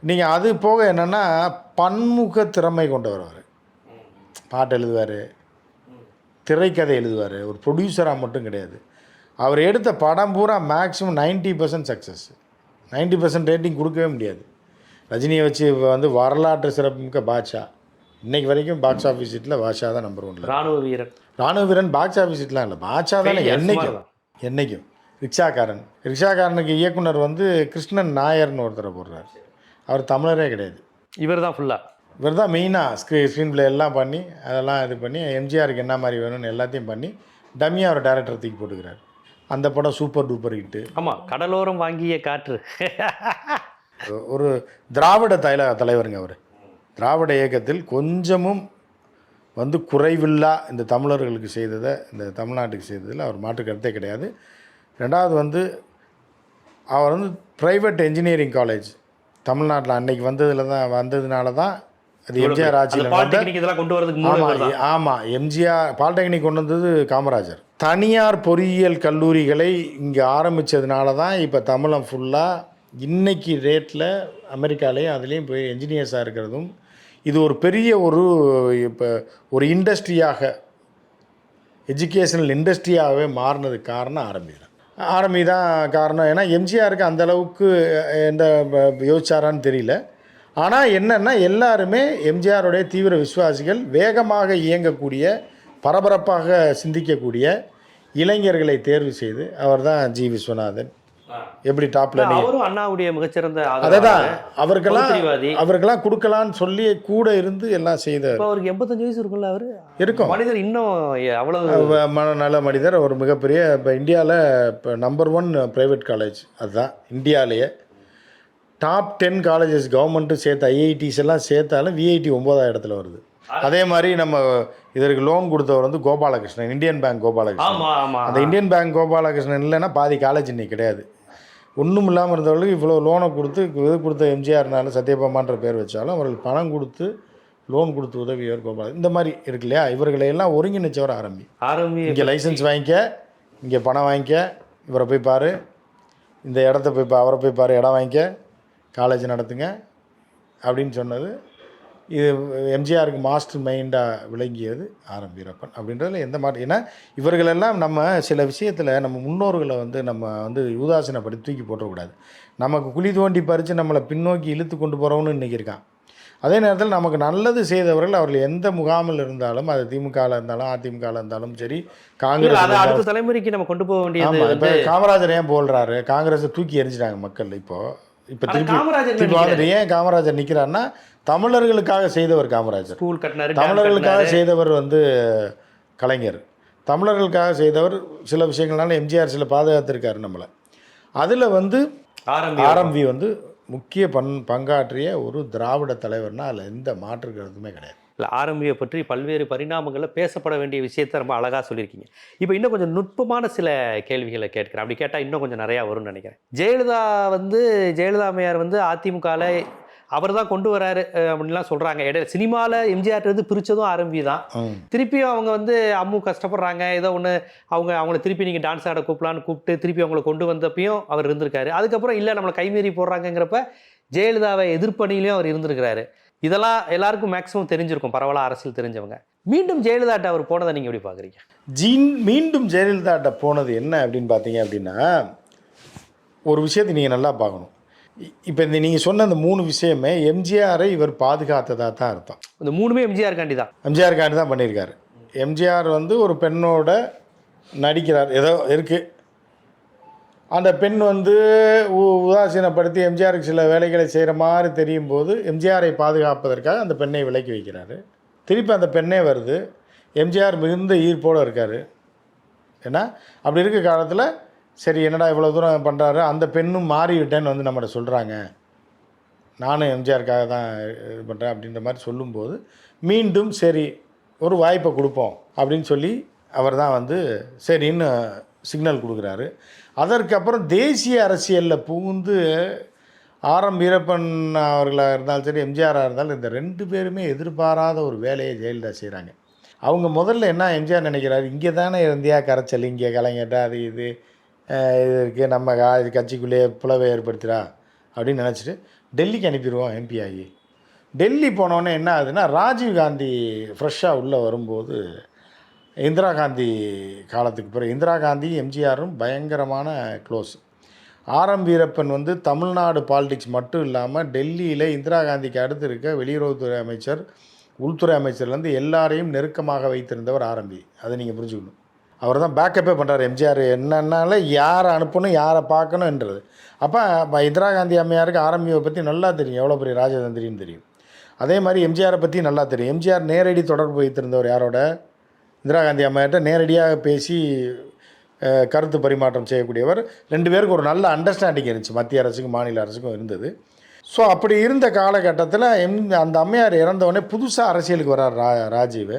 நீங்கள் அது போக என்னென்னா பன்முக திறமை கொண்டவர். அவர் பாட்டு எழுதுவார், திரைக்கதை எழுதுவார், ஒரு ப்ரொடியூசராக மட்டும் கிடையாது. அவர் எடுத்த படம் பூரா மேக்ஸிமம் 90% சக்ஸஸ். 90% ரேட்டிங் கொடுக்கவே முடியாது. ரஜினியை வச்சு வந்து வரலாற்று சிறப்புமிக்க பாட்ஷா, இன்றைக்கு வரைக்கும் பாக்ஸ் ஆஃபீஸ் சீட்டில் பாட்ஷா தான் நம்பர் 1. ராணுவ வீரன் பாக்ஸ் ஆஃபீஸ் சீட்லாம் இல்லை, பாட்ஷா தானே என்னைக்கும். ரிக்ஷாக்காரனுக்கு இயக்குனர் வந்து கிருஷ்ணன் நாயர்னு ஒருத்தரை போடுறாரு. அவர் தமிழரே கிடையாது. இவர் தான் மெயினாக ஸ்க்ரீன் பிளே எல்லாம் பண்ணி அதெல்லாம் இது பண்ணி எம்ஜிஆருக்கு என்ன மாதிரி வேணும்னு எல்லாத்தையும் பண்ணி டம்மியாக அவர் டைரக்டர் தூக்கி போட்டுக்கிறார். அந்த படம் சூப்பர் டூப்பர் ஹிட்டு. ஆமாம், கடலோரம் வாங்கிய காற்று. ஒரு திராவிட தலைவருங்க அவர். திராவிட இயக்கத்தில் கொஞ்சமும் வந்து குறைவில்லா இந்த தமிழர்களுக்கு செய்ததை, இந்த தமிழ்நாட்டுக்கு செய்ததில் அவர் மாற்று கருத்தே கிடையாது. ரெண்டாவது வந்து அவர் வந்து ப்ரைவேட் என்ஜினியரிங் காலேஜ் தமிழ்நாட்டில் அன்னைக்கு வந்ததுனால தான் அது எம்ஜிஆர் ஆட்சியில் கொண்டு வரதுக்கு. ஆமாம், எம்ஜிஆர் பாலிடெக்னிக் கொண்டு வந்தது காமராஜர். தனியார் பொறியியல் கல்லூரிகளை இங்கே ஆரம்பித்ததுனால தான் இப்போ தமிழம் ஃபுல்லாக இன்றைக்கி ரேட்டில் அமெரிக்காலேயும் அதுலேயும் போய் என்ஜினியர்ஸாக இருக்கிறதும், இது ஒரு பெரிய இப்போ ஒரு இண்டஸ்ட்ரியாக, எஜுகேஷனல் இண்டஸ்ட்ரியாகவே மாறினதுக்கு காரணம் ஆரம்பி தான் காரணம். ஏன்னா எம்ஜிஆருக்கு அந்தளவுக்கு எந்த யோசிச்சாரான்னு தெரியல. ஆனால் என்னென்னா எல்லாருமே எம்ஜிஆருடைய தீவிர விசுவாசிகள், வேகமாக இயங்கக்கூடிய, பரபரப்பாக சிந்திக்கக்கூடிய இளைஞர்களை தேர்வு செய்து அவர் தான் ஜி. விஸ்வநாதன். எப்படி டாப்ல அவரும் அண்ணாவுடைய மிகச்சிறந்த அதான் அவருக்கெல்லாம் கொடுக்கலான்னு சொல்லி கூட இருந்து எல்லாம் செய்தார். அவருக்கு 85 வயசு இருக்கும்ல, அவர் இருக்கும் மனிதர், இன்னும் அவ்வளவு நல்ல மனிதர். ஒரு மிகப்பெரிய இப்போ இந்தியாவில் இப்போ நம்பர் 1 ப்ரைவேட் காலேஜ் அதுதான் இந்தியாவிலேயே. டாப் 10 காலேஜஸ் கவர்மெண்ட்டு சேர்த்து ஐஐடிஸ் எல்லாம் சேர்த்தாலும் விஐடி 9ஆவது இடத்துல வருது. அதே மாதிரி நம்ம இதற்கு லோன் கொடுத்தவர் வந்து கோபாலகிருஷ்ணன், இந்தியன் பேங்க் கோபாலகிருஷ்ணன். அந்த இந்தியன் பேங்க் கோபாலகிருஷ்ணன் இல்லைன்னா பாதி காலேஜ் இன்னைக்கு கிடையாது. ஒன்றும் இல்லாமல் இருந்தவர்களுக்கு இவ்வளோ லோனை கொடுத்த எம்ஜிஆர்னால சத்யபாமான்ற பேர் வச்சாலும் அவர்களுக்கு பணம் கொடுத்து லோன் கொடுத்து உதவியவர் கோபால. இந்த மாதிரி இருக்கு இல்லையா, இவர்களையெல்லாம் ஒருங்கிணைச்சவர் ஆரம்பி. இங்கே லைசன்ஸ் வாங்கிக்க, இங்கே பணம் வாங்கிக்க, இவரை போய் பாரு, இந்த இடத்த போய் அவரை போய் பாரு, இடம் வாங்கிக்க, காலேஜ் நடத்துங்க அப்படின்னு சொன்னது. இது எம்ஜிஆருக்கு மாஸ்டர் மைண்டாக விளங்கியது ஆர்எம் வீரப்பன் அப்படின்றதுல எந்த மாற்றம். ஏன்னா இவர்களெல்லாம் நம்ம சில விஷயத்தில் நம்ம முன்னோர்களை வந்து நம்ம வந்து யூதாசனப்படி தூக்கி போட்டக்கூடாது. நமக்கு குழி தோண்டி பறித்து நம்மளை பின்னோக்கி இழுத்து கொண்டு போகிறவனு இன்றைக்கி இருக்கான். அதே நேரத்தில் நமக்கு நல்லது செய்தவர்கள் அவர்கள் எந்த முகாமில் இருந்தாலும், அது திமுகவில் இருந்தாலும் அதிமுகவில் இருந்தாலும் சரி, காங்கிரஸ் அடுத்த தலைமுறைக்கு நம்ம கொண்டு போக வேண்டியது. இப்போ காமராஜர் ஏன் போல்றாரு, காங்கிரஸை தூக்கி எரிஞ்சிட்டாங்க மக்கள். இப்போ திருப்பி ஏன் காமராஜர் நிற்கிறாருன்னா தமிழர்களுக்காக செய்தவர் காமராஜர், தமிழர்களுக்காக செய்தவர் வந்து கலைஞர், தமிழர்களுக்காக செய்தவர். சில விஷயங்கள்னால எம்ஜிஆர் சில பாதுகாத்திருக்காரு நம்மளை. அதில் வந்து ஆரம்பி வந்து முக்கிய பங்காற்றிய ஒரு திராவிட தலைவர்னால் அதில் எந்த மாற்று கருத்துமே கிடையாது. இல்லை, ஆரம்பியை பற்றி பல்வேறு பரிணாமங்களில் பேசப்பட வேண்டிய விஷயத்தை ரொம்ப அழகாக சொல்லியிருக்கீங்க. இப்போ இன்னும் கொஞ்சம் நுட்பமான சில கேள்விகளை கேட்குறேன். அப்படி கேட்டால் இன்னும் கொஞ்சம் நிறையா வரும்னு நினைக்கிறேன். ஜெயலலிதா அம்மையார் வந்து அதிமுகவில் அவர் தான் கொண்டு வராரு அப்படின்லாம் சொல்கிறாங்க. இடையில சினிமாவில் எம்ஜிஆர் இருந்து பிரித்ததும் ஆரம்பி தான். திருப்பியும் அவங்க வந்து அம்மு கஷ்டப்படுறாங்க, ஏதோ ஒன்று அவங்கள திருப்பி நீங்கள் டான்ஸ் ஆட கூப்பிடலான்னு கூப்பிட்டு திருப்பி அவங்கள கொண்டு வந்தப்பையும் அவர் இருந்திருக்காரு. அதுக்கப்புறம் இல்லை நம்மளை கைமீறி போடுறாங்கிறப்ப ஜெயலலிதாவை எதிர்ப்பணியிலையும் அவர் இருந்திருக்கிறாரு. இதெல்லாம் எல்லாருக்கும் மேக்ஸிமம் தெரிஞ்சிருக்கும், பரவலாக அரசியல் தெரிஞ்சவங்க. மீண்டும் ஜெயலலிதாட்ட அவர் போனதை நீங்கள் எப்படி பார்க்குறீங்க? மீண்டும் ஜெயலலிதாட்ட போனது என்ன அப்படின்னு பார்த்தீங்க அப்படின்னா, ஒரு விஷயத்தை நீங்கள் நல்லா பார்க்கணும். இப்போ நீங்கள் சொன்ன அந்த 3 விஷயமே எம்ஜிஆரை இவர் பாதுகாத்ததாக தான் அர்த்தம். இந்த 3மே எம்ஜிஆர் காண்டி தான். எம்ஜிஆர் காண்டி தான் பண்ணியிருக்காரு. எம்ஜிஆர் வந்து ஒரு பெண்ணோட நடிக்கிறார், ஏதோ இருக்குது. அந்த பெண் வந்து உதாசீனப்படுத்தி எம்ஜிஆருக்கு சில வேலைகளை செய்கிற மாதிரி தெரியும் போது எம்ஜிஆரை பாதுகாப்பதற்காக அந்த பெண்ணை விலக்கி வைக்கிறாரு. திருப்பி அந்த பெண்ணே வருது. எம்ஜிஆர் மிகுந்த ஈர்ப்போடு இருக்கார். ஏன்னா அப்படி இருக்க காலத்தில் சரி என்னடா இவ்வளோ தூரம் பண்ணுறாரு, அந்த பெண்ணும் மாறிவிட்டேன்னு வந்து நம்மகிட்ட சொல்கிறாங்க, நானும் எம்ஜிஆருக்காக தான் இது பண்ணுறேன் அப்படின்ற மாதிரி சொல்லும்போது மீண்டும் சரி ஒரு வாய்ப்பை கொடுப்போம் அப்படின்னு சொல்லி அவர் தான் வந்து சரின்னு சிக்னல் கொடுக்குறாரு. அதற்கப்புறம் தேசிய அரசியலில் புகுந்து ஆர்.எம். வீரப்பன் அவர்களாக இருந்தாலும் சரி, எம்ஜிஆராக இருந்தாலும் இந்த 2 பேருமே எதிர்பாராத ஒரு வேலையை ஜெயலலிதா செய்கிறாங்க. அவங்க முதல்ல என்ன எம்ஜிஆர் நினைக்கிறாரு, இங்கே தானே இருந்தியா கரைச்சல், இங்கே கலைஞட்டா அது இது இருக்குது, நம்ம கட்சிக்குள்ளேயே புலவை ஏற்படுத்துகிறா அப்படின்னு நினச்சிட்டு டெல்லிக்கு அனுப்பிடுவோம் எம்பி ஆகி. டெல்லி போனோடனே என்ன ஆகுதுன்னா, ராஜீவ்காந்தி ஃப்ரெஷ்ஷாக உள்ளே வரும்போது இந்திரா காந்தி காலத்துக்கு பிறகு இந்திரா காந்தி எம்ஜிஆரும் பயங்கரமான க்ளோஸ். ஆர்.எம். வீரப்பன் வந்து தமிழ்நாடு பாலிடிக்ஸ் மட்டும் இல்லாமல் டெல்லியில் இந்திரா காந்திக்கு அடுத்து இருக்க வெளியுறவுத்துறை அமைச்சர், உள்துறை அமைச்சர்லேருந்து எல்லாரையும் நெருக்கமாக வைத்திருந்தவர் ஆரம்பி. அதை நீங்கள் புரிஞ்சுக்கணும். அவர் தான் பேக்கப்பே பண்ணுறாரு எம்ஜிஆர் என்னன்னால யாரை அனுப்பணும் யாரை பார்க்கணுன்றது. அப்போ இந்திரா காந்தி அம்மையாருக்கு ஆரம்பியை பற்றி நல்லா தெரியும், எவ்வளோ பெரிய ராஜதந்திரின்னு தெரியும். அதே மாதிரி எம்ஜிஆரை பற்றி நல்லா தெரியும். எம்ஜிஆர் நேரடி தொடர்பு வைத்திருந்தவர் யாரோட, இந்திரா காந்தி அம்மையார்கிட்ட நேரடியாக பேசி கருத்து பரிமாற்றம் செய்யக்கூடியவர். 2 பேருக்கு ஒரு நல்ல அண்டர்ஸ்டாண்டிங் இருந்துச்சு, மத்திய அரசுக்கும் மாநில அரசுக்கும் இருந்தது. ஸோ அப்படி இருந்த காலகட்டத்தில் அந்த அம்மையார் இறந்தவொடனே புதுசாக அரசியலுக்கு வர்றார் ராஜீவ்.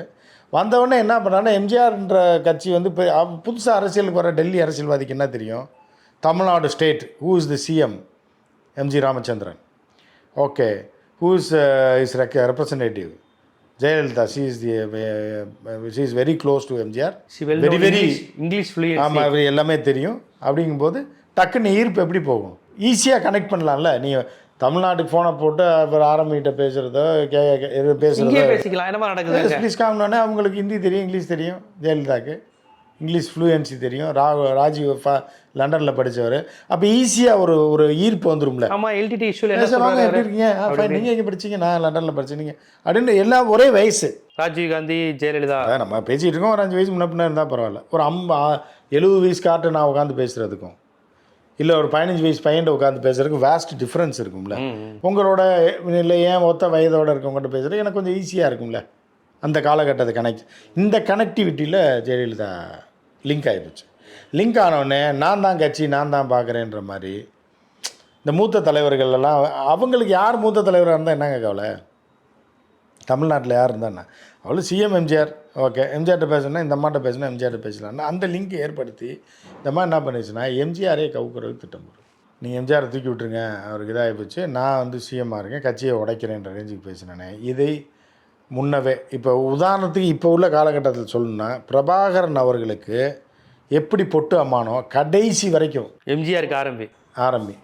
வந்தவொடனே என்ன பண்ணுறாங்கன்னா, எம்ஜிஆர்ன்ற கட்சி வந்து இப்போ புதுசாக அரசியலுக்கு வர டெல்லி அரசியல்வாதிக்கு என்ன தெரியும், Tamil Nadu state who is the CM, MG Ramachandran. Okay, who is is representative Jayalalithaa, she is very close to MGR, very English ஆமாம், எல்லாமே தெரியும். அப்படிங்கும்போது டக்குன்னு ஈர்ப்பு எப்படி போகும், ஈஸியாக கனெக்ட் பண்ணலாம்ல. நீங்கள் தமிழ்நாட்டுக்கு ஃபோனை போட்டு அப்புறம் ஆரம்பிக்கிட்ட பேசுகிறதோ பேசுகிறதோ ப்ளீஸ் காமினோடனே அவங்களுக்கு ஹிந்தி தெரியும், இங்கிலீஷ் தெரியும். ஜெயலலிதாவுக்கு இங்கிலீஷ் ஃப்ளூயன்சி தெரியும். ராஜீவ் லண்டனில் படித்தவர். அப்போ ஈஸியாக ஒரு ஈர்ப்பு வந்துடும்ல. ஆமாம், எல்டிடி இஷ்யூவில் எப்படி இருக்கீங்க, நீங்கள் எங்கே படிச்சிங்க, நான் லண்டனில் படிச்சிங்க அப்படின்னு எல்லாம் ஒரே வயசு. ராஜீவ் காந்தி ஜெயலலிதா நம்ம பேசிகிட்டு இருக்கோம், ஒரு 5 வயசு முன்ன பின்ன இருந்தால் பரவாயில்ல. ஒரு 70 வயசு காட்டு நான் உட்காந்து பேசுகிறதுக்கும் இல்லை ஒரு 15 வயசு பையன் உட்காந்து பேசுறதுக்கு வேஸ்ட் டிஃப்ரென்ஸ் இருக்கும்ல. உங்களோட இல்லை ஏன் ஒத்த வயதோடு இருக்கவங்கள்ட்ட பேசுகிறது எனக்கு கொஞ்சம் ஈஸியாக இருக்கும்ல. அந்த காலகட்டத்தை இந்த கனெக்டிவிட்டியில் ஜெயலலிதா லிங்க் ஆகிடுச்சு. லிங்க் ஆனவுடனே நான் தான் கட்சி நான் தான் பார்க்குறேன்ற மாதிரி இந்த மூத்த தலைவர்கள் எல்லாம், அவங்களுக்கு யார் மூத்த தலைவராக இருந்தால் என்னங்க கவலை, தமிழ்நாட்டில் யார் இருந்தாண்ணா அவளும் சிஎம் எம்ஜிஆர், ஓகே எம்ஜிஆர்கிட்ட பேசணுன்னா இந்த அம்மாட்ட பேசினா எம்ஜிஆர்கிட்ட பேசலான்னா அந்த லிங்க் ஏற்படுத்தி இந்த மாதிரி என்ன பண்ணிச்சுன்னா எம்ஜிஆரே கவுக்குறதுக்கு திட்டம் போடும். நீங்கள் எம்ஜிஆரை தூக்கி விட்டுருங்க, அவருக்கு இதாகி போச்சு, நான் வந்து சிஎம்மாக இருக்கேன், கட்சியை உடைக்கிறேன்ற ரேஞ்சுக்கு பேசினேனே. இதை முன்னவே இப்போ உதாரணத்துக்கு இப்போ உள்ள காலகட்டத்தில் சொல்லணுன்னா, பிரபாகரன் அவர்களுக்கு எப்படி பொட்டு அம்மானோ கடைசி வரைக்கும் எம்ஜிஆருக்கு ஆரம்பி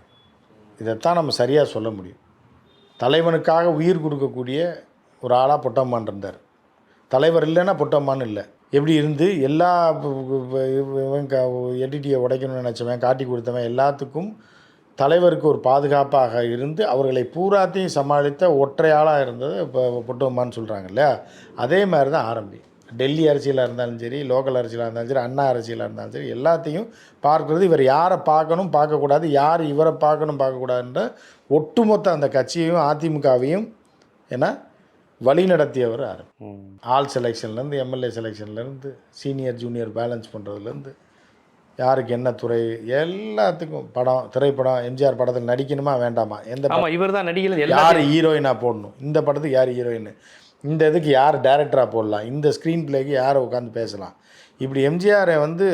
இதைத்தான் நம்ம சரியாக சொல்ல முடியும். தலைவனுக்காக உயிர் கொடுக்கக்கூடிய ஒரு ஆளாக பொட்டம்மான் இருந்தார். தலைவர் இல்லைன்னா பொட்டம்மான்னு இல்லை. எப்படி இருந்து எல்லா எடிட்டியை உடைக்கணும்னு நினச்சவன், காட்டி கொடுத்தவன், எல்லாத்துக்கும் தலைவருக்கு ஒரு பாதுகாப்பாக இருந்து அவர்களை பூராத்தையும் சமாளித்த ஒற்றையாளாக இருந்தது இப்போ பொட்டம்மான்னு சொல்கிறாங்க இல்லையா. அதே மாதிரி தான் ஆரம்பி. டெல்லி அரசியலாக இருந்தாலும் சரி, லோக்கல் அரசியலாக இருந்தாலும் சரி, அண்ணா அரசியலாக இருந்தாலும் சரி, எல்லாத்தையும் பார்க்குறது இவர் யாரை பார்க்கணும் பார்க்கக்கூடாது, யார் இவரை பார்க்கணும் பார்க்கக்கூடாதுன்ற ஒட்டுமொத்த அந்த கட்சியையும் அதிமுகவையும் ஏன்னா வழி நடத்தியவர் ஆல் செலெக்ஷன்லேருந்து எம்எல்ஏ செலெக்ஷன்லேருந்து சீனியர் ஜூனியர் பேலன்ஸ் பண்ணுறதுலேருந்து யாருக்கு என்ன துறை எல்லாத்துக்கும் திரைப்படம் எம்ஜிஆர் படத்தில் நடிக்கணுமா வேண்டாமா, எந்த இவர் தான் நடிகர், யார் ஹீரோயினாக போடணும், இந்த படத்துக்கு யார் ஹீரோயின், இந்த இதுக்கு யார் டைரக்டராக போடலாம், இந்த ஸ்க்ரீன் பிளேக்கு யாரை உட்காந்து பேசலாம். இப்படி எம்ஜிஆரை வந்து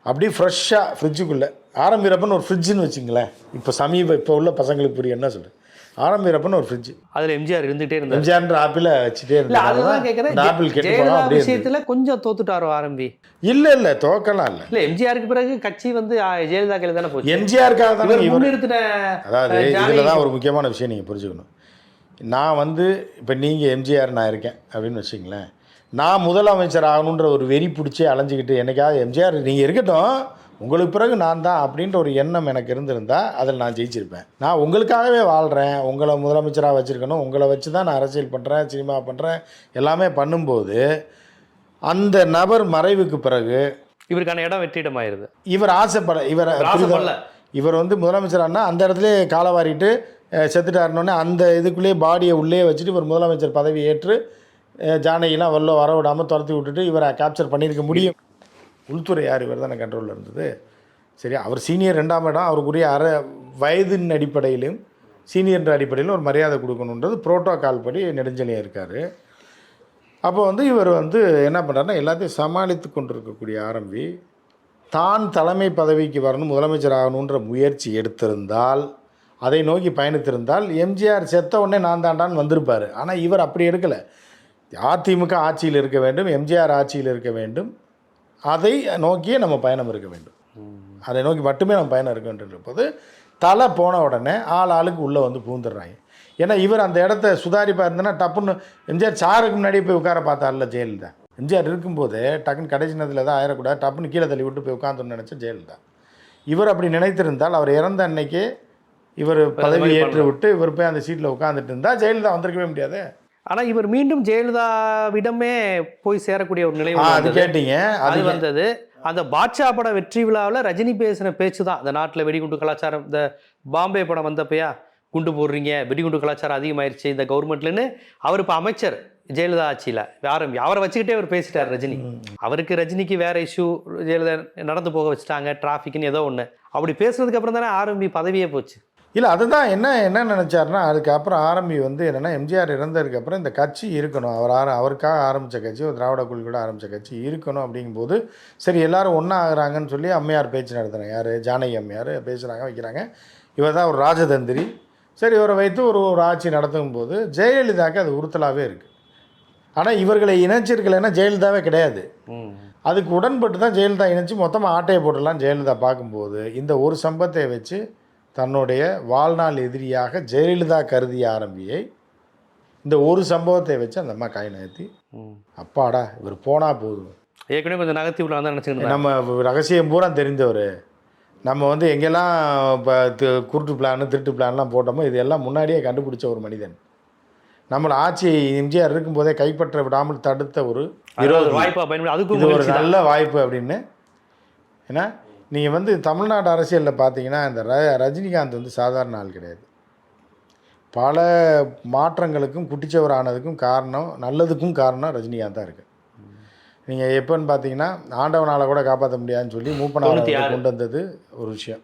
அப்படியே ஃப்ரெஷ்ஷாக ஃப்ரிட்ஜுக்குள்ளே ஆரம்பிக்கிறப்பன்னு ஒரு ஃப்ரிட்ஜுன்னு வச்சுங்களேன். இப்போ உள்ள பசங்களுக்கு புரியும் என்ன சொல்கிறேன். ஆரம் வீரப்பன் ஒரு ஃப்ரிட்ஜ். அதுல எம்ஜிஆர் இருந்துகிட்டே இருந்தார். எம்ஜிஆர்ன்ற ஆப்பிள் வச்சுட்டே இல்ல அதுதான் இருந்தாங்க. கேட்குறேன், இந்த ஆப்பிள் கெட்டு போனா ஜெயலலிதா அப்படியே விஷயத்துல கொஞ்சம் தோத்துட்டாரோ ஆரம்பி? இல்லை தோக்கலாம் இல்லை. இல்ல எம்ஜிஆருக்கு பிறகு கட்சி வந்து ஜெயலலிதா கையில தானே போச்சு. எம்ஜிஆருக்காக தானே இவர் இவர். முன்னிறுத்தின அதாவது இதில் தான் ஒரு முக்கியமான விஷயம் நீங்கள் புரிஞ்சுக்கணும். நான் வந்து இப்போ நீங்கள் எம்ஜிஆர் நான் இருக்கேன் அப்படின்னு வச்சிங்களேன், நான் முதலமைச்சர் ஆகணுன்ற ஒரு வெறி பிடிச்சி அலைஞ்சிக்கிட்டு என்னைக்காவது எம்ஜிஆர் நீங்கள் இருக்கட்டும் உங்களுக்கு பிறகு நான் தான் அப்படின்ற ஒரு எண்ணம் எனக்கு இருந்திருந்தால் அதில் நான் ஜெயிச்சிருப்பேன். நான் உங்களுக்காகவே வாழ்கிறேன், உங்களை முதலமைச்சராக வச்சுருக்கணும், உங்களை வச்சு தான் நான் அரசியல் பண்ணுறேன், சினிமா பண்ணுறேன், எல்லாமே பண்ணும்போது அந்த நபர் மறைவுக்கு பிறகு இவருக்கான இடம் வெற்றிடமாயிருது. இவர் இவர் வந்து முதலமைச்சரானா அந்த இடத்துல காலவாரிட்டு செத்துட்டாருன்னொன்னே அந்த இதுக்குள்ளேயே பாடியை உள்ளே வச்சுட்டு இவர் முதலமைச்சர் பதவி ஏற்று ஜானகிலாம் வர விடாமல் துரத்தி விட்டுட்டு இவரை கேப்சர் பண்ணியிருக்க முடியும். உள்துறை யார்? இவர் தானே கண்ட்ரோலில் இருந்தது. சரி, அவர் சீனியர் 2ஆம் இடம், அவருக்குரிய வயதின் அடிப்படையிலும் சீனியர்ன்ற அடிப்படையிலும் ஒரு மரியாதை கொடுக்கணுன்றது புரோட்டோகால் படி நெடுஞ்செழியன் இருக்கார். அப்போ வந்து இவர் வந்து என்ன பண்ணுறாருன்னா எல்லாத்தையும் சமாளித்து கொண்டிருக்கக்கூடிய ஆரம்பி தான் தலைமை பதவிக்கு வரணும், முதலமைச்சர் ஆகணுன்ற முயற்சி எடுத்திருந்தால், அதை நோக்கி பயணித்திருந்தால் எம்ஜிஆர் செத்த உடனே நான் தாண்டான்னு வந்திருப்பார். ஆனால் இவர் அப்படி எடுக்கலை. அதிமுக ஆட்சியில் இருக்க வேண்டும், எம்ஜிஆர் ஆட்சியில் இருக்க வேண்டும், அதை நோக்கியே நம்ம பயணம் இருக்க வேண்டும், அதை நோக்கி மட்டுமே நம்ம பயணம் இருக்க வேண்டும். போது தலை போன உடனே ஆளுக்கு உள்ளே வந்து பூந்துடுறாங்க. ஏன்னா இவர் அந்த இடத்த சுதாரிப்பாக இருந்தேன்னா டப்புன்னு எம்ஜிஆர் சாருக்கு முன்னாடியே போய் உட்கார பார்த்தார்ல ஜெயலலிதா. எம்ஜிஆர் இருக்கும்போது டக்குன்னு கடைசி நேரத்தில் தான் ஆயிடக்கூடாது, டப்புன்னு கீழே தள்ளி விட்டு போய் உட்காந்துன்னு நினச்ச ஜெயலலிதா. இவர் அப்படி நினைத்திருந்தால் அவர் இறந்த அன்னைக்கே இவர் பதவி ஏற்று விட்டு இவர் போய் அந்த சீட்டில் உட்காந்துட்டு இருந்தால் ஜெயலலிதா வந்திருக்கவே முடியாது. ஆனால் இவர் மீண்டும் ஜெயலலிதாவிடமே போய் சேரக்கூடிய ஒரு நிலை அது கேட்டீங்க. அது வந்தது அந்த பாட்ஷா பட வெற்றி விழாவில் ரஜினி பேசின பேச்சு தான். இந்த நாட்டில் வெடிகுண்டு கலாச்சாரம், இந்த பாம்பே படம் வந்தப்பையா குண்டு போடுறீங்க, வெடிகுண்டு கலாச்சாரம் அதிகமாயிருச்சு இந்த கவர்மெண்ட்லன்னு அவர் இப்போ அமைச்சர் ஜெயலலிதா ஆட்சியில் அவரை வச்சுக்கிட்டே அவர் பேசிட்டார் ரஜினி. அவருக்கு ரஜினிக்கு வேற இஷ்யூ, ஜெயலலிதா நடந்து போக வச்சுட்டாங்க, டிராஃபிக்னு ஏதோ ஒன்று. அப்படி பேசுனதுக்கு அப்புறம் தானே ஆரம்பி பதவியே போச்சு. இல்லை அதுதான் என்ன நினச்சாருன்னா, அதுக்கப்புறம் ஆரம்பி வந்து என்னென்னா எம்ஜிஆர் இறந்ததுக்கப்புறம் இந்த கட்சி இருக்கணும், அவருக்காக ஆரம்பித்த கட்சி, ஒரு திராவிட கொள்கையோட ஆரம்பித்த கட்சி இருக்கணும். அப்படிங்கும்போது சரி எல்லாரும் ஒன்றா ஆகுறாங்கன்னு சொல்லி அம்மையார் பேச்சு நடத்துகிறாங்க. யார்? ஜானகி அம்மையார் பேசுகிறாங்க, வைக்கிறாங்க. இவர் தான் ஒரு ராஜதந்திரி. சரி, இவரை வைத்து ஒரு ஆட்சி நடத்தும் போது ஜெயலலிதாவுக்கு அது உறுத்தலாகவே இருக்குது. ஆனால் இவர்களை இணைச்சிருக்கலைன்னா ஜெயலலிதாவே கிடையாது. அதுக்கு உடன்பட்டு தான் ஜெயலலிதா இணைச்சி மொத்தமாக ஆட்டையை போட்டுடலாம் ஜெயலலிதா பார்க்கும்போது இந்த ஒரு சம்பவத்தை வச்சு தன்னுடைய வாழ்நாள் எதிரியாக ஜெயலலிதா கருதிய ஆரம்பியை இந்த ஒரு சம்பவத்தை வச்சு அந்த அம்மா காய் நகர்த்தி அப்பாடா இவர் போனால் போதும், ஏற்கனவே கொஞ்சம் நகர்த்தி விடலாம் தான் நினச்சிக்கணும். நம்ம ரகசியம் பூரா தெரிஞ்சவர், நம்ம வந்து எங்கெல்லாம் இப்போ குருட்டு பிளான் திருட்டு பிளான்லாம் போட்டோமோ இது எல்லாம் முன்னாடியே கண்டுபிடிச்ச ஒரு மனிதன், நம்மளை ஆட்சியை எம்ஜிஆர் இருக்கும்போதே கைப்பற்ற விடாமல் தடுத்த ஒரு வாய்ப்பு, அதுக்கு இது ஒரு நல்ல வாய்ப்பு அப்படின்னு. ஏன்னா நீங்கள் வந்து தமிழ்நாடு அரசியலில் பார்த்தீங்கன்னா இந்த ரஜினிகாந்த் வந்து சாதாரண ஆள் கிடையாது. பல மாற்றங்களுக்கும் குட்டிச்சவர் ஆனதுக்கும் காரணம், நல்லதுக்கும் காரணம் ரஜினிகாந்த் தான் இருக்குது. நீங்கள் எப்போன்னு பார்த்தீங்கன்னா ஆண்டவனால் கூட காப்பாற்ற முடியாதுன்னு சொல்லி மூப்பனார் கொண்டு வந்தது ஒரு விஷயம்.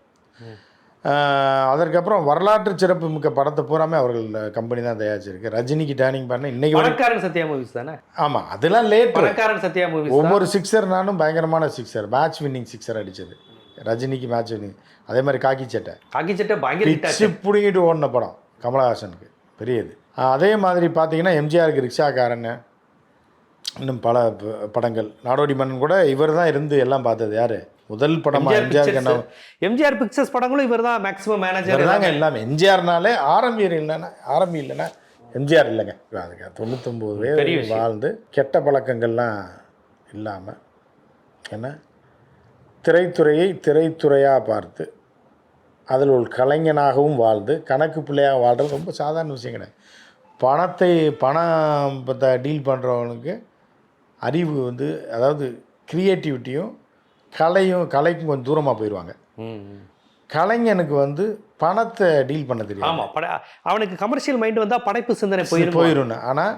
அதற்கப்புறம் வரலாற்று சிறப்பு மிக்க படத்தை பூராமே அவர்கள் கம்பெனி தான் தயாரிச்சிருக்கு. ரஜினிக்கு டேர்னிங் பண்ண இன்னைக்கு சத்யா மூவிஸ் தானே. ஆமாம், அதெல்லாம் லேட். சத்யா மூவிஸ் ஒவ்வொரு சிக்ஸர் நானும் பயங்கரமான சிக்ஸர், மேட்ச் வின்னிங் சிக்ஸர் அடித்தது ரஜினிக்கு, மேட்ச் வின்னிங். அதே மாதிரி காக்கி சட்டை பயங்கர பிடிங்கிட்டு ஓடின படம் கமலஹாசனுக்கு பெரியது. அதே மாதிரி பார்த்தீங்கன்னா எம்ஜிஆருக்கு ரிக்ஷாக்காரன்னு, இன்னும் பல படங்கள், நாடோடி மன்னன் கூட இவர் தான் இருந்து எல்லாம் பார்த்தது. யார் முதல் படமா? எம்ஜிஆர் பிக்சர்ஸ் படங்களும் இவர் தான் மேக்ஸிமம் மேனேஜர் தாங்க எல்லாமே. எம்ஜிஆர்னாலே ஆரம்பி இல்லைன்னா எம்ஜிஆர் இல்லைங்க. அதுக்கு 99 பேர் வாழ்ந்து கெட்ட பழக்கங்கள்லாம் இல்லாமல், ஏன்னா திரைத்துறையை திரைத்துறையாக பார்த்து அதில் ஒரு கலைஞனாகவும் வாழ்ந்து கணக்கு பிள்ளையாக வாழ்கிறது ரொம்ப சாதாரண விஷயம் கிடையாது. பணம் டீல் பண்ணுறவனுக்கு அறிவு வந்து, அதாவது க்ரியேட்டிவிட்டியும் கலைக்கும் கொஞ்சம் தூரமாக போயிடுவாங்க. கலைஞனுக்கு வந்து பணத்தை டீல் பண்ண தெரியும். ஆமாம், அவனுக்கு கமர்ஷியல் மைண்டு வந்தால் படைப்பு சிந்தனை போயிடும். ஆனால்